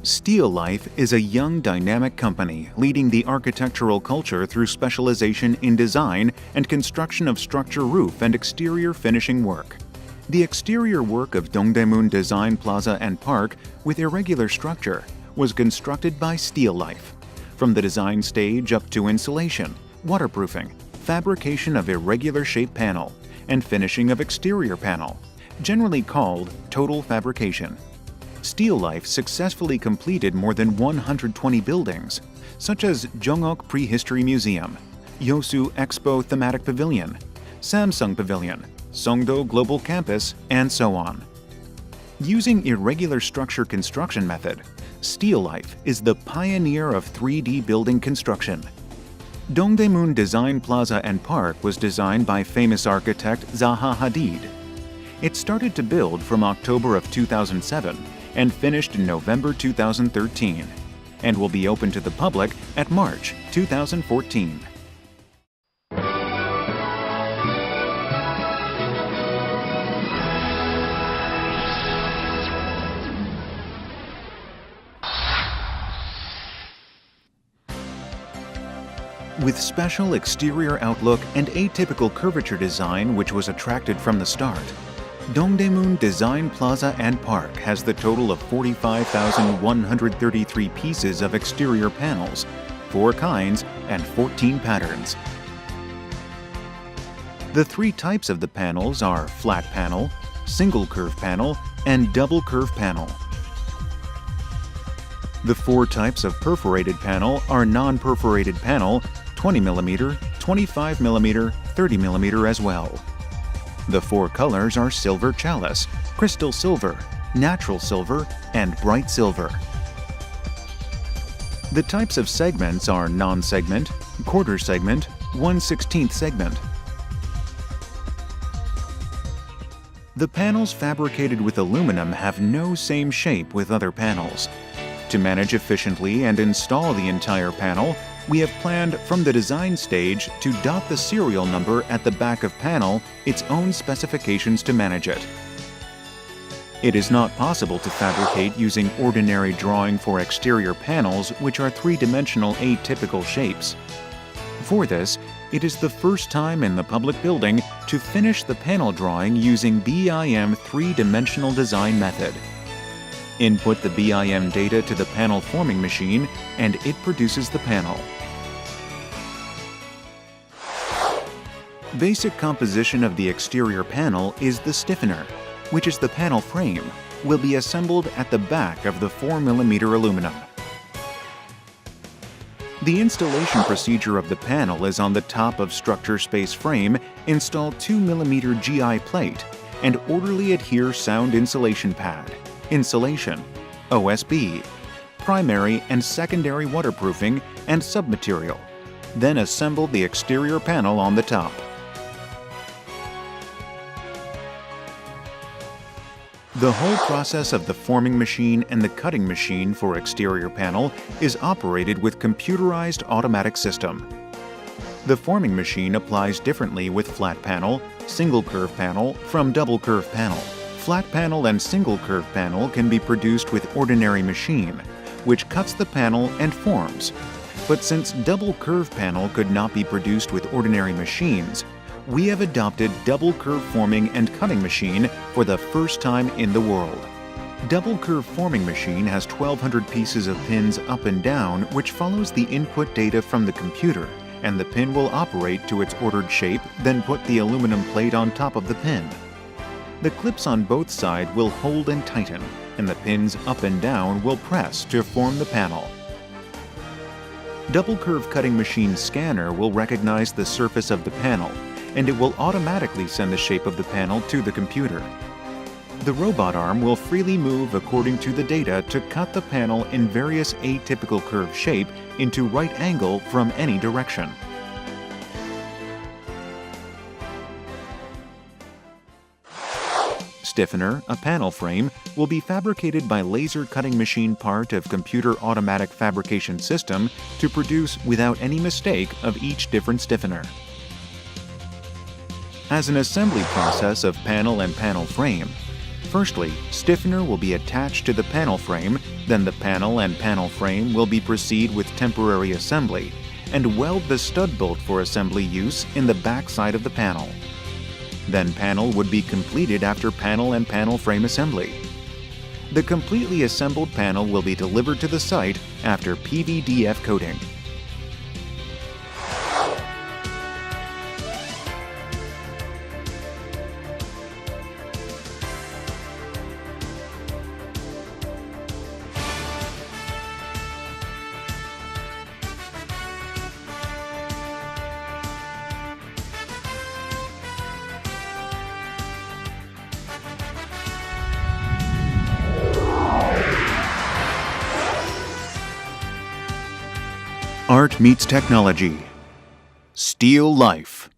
Steel Life is a young, dynamic company leading the architectural culture through specialization in design and construction of structure, roof, and exterior finishing work. The exterior work of Dongdaemun Design Plaza and Park, with irregular structure, was constructed by Steel Life. From the design stage up to insulation, waterproofing, fabrication of irregular shape panel, and finishing of exterior panel, generally called total fabrication. Steel Life successfully completed more than 120 buildings, such as Jongok Prehistory Museum, Yosu Expo Thematic Pavilion, Samsung Pavilion, Songdo Global Campus, and so on. Using irregular structure construction method, Steel Life is the pioneer of 3D building construction. Dongdaemun Design Plaza and Park was designed by famous architect Zaha Hadid. It started to build from October of 2007 and finished in November 2013, and will be open to the public at March 2014. With special exterior outlook and atypical curvature design which was attracted from the start, Dongdaemun Design Plaza and Park has the total of 45,133 pieces of exterior panels, 4 kinds and 14 patterns. The 3 types of the panels are flat panel, single curve panel, and double curve panel. The 4 types of perforated panel are non-perforated panel, 20 mm, 25 mm, 30 mm as well. The 4 colors are silver chalice, crystal silver, natural silver, and bright silver. The types of segments are non-segment, quarter segment, 1/16 segment. The panels fabricated with aluminum have no same shape with other panels. To manage efficiently and install the entire panel, we have planned from the design stage to dot the serial number at the back of panel its own specifications to manage it. It is not possible to fabricate using ordinary drawing for exterior panels which are 3-dimensional atypical shapes. For this, it is the first time in the public building to finish the panel drawing using BIM 3-dimensional design method. Input the BIM data to the panel forming machine and it produces the panel. Basic composition of the exterior panel is the stiffener, which is the panel frame, will be assembled at the back of the 4 mm aluminum. The installation procedure of the panel is on the top of structure space frame, install 2 mm GI plate, and orderly adhere sound insulation pad, insulation, OSB, primary and secondary waterproofing, and submaterial. Then assemble the exterior panel on the top. The whole process of the forming machine and the cutting machine for exterior panel is operated with computerized automatic system. The forming machine applies differently with flat panel, single curve panel from double curve panel. Flat panel and single curve panel can be produced with ordinary machine, which cuts the panel and forms. But since double curve panel could not be produced with ordinary machines, we have adopted double curve forming and cutting machine for the first time in the world. Double curve forming machine has 1,200 pieces of pins up and down which follows the input data from the computer, and the pin will operate to its ordered shape, then put the aluminum plate on top of the pin. The clips on both sides will hold and tighten, and the pins up and down will press to form the panel. Double curve cutting machine scanner will recognize the surface of the panel, and it will automatically send the shape of the panel to the computer. The robot arm will freely move according to the data to cut the panel in various atypical curve shape into right angle from any direction. Stiffener, a panel frame, will be fabricated by laser cutting machine part of computer automatic fabrication system to produce without any mistake of each different stiffener. As an assembly process of panel and panel frame, firstly, stiffener will be attached to the panel frame Then the panel and panel frame will be proceed with temporary assembly and weld the stud bolt for assembly use in the back side of the panel. Then panel would be completed after panel and panel frame assembly. The completely assembled panel will be delivered to the site after PVDF coating. Art meets technology. Steel Life.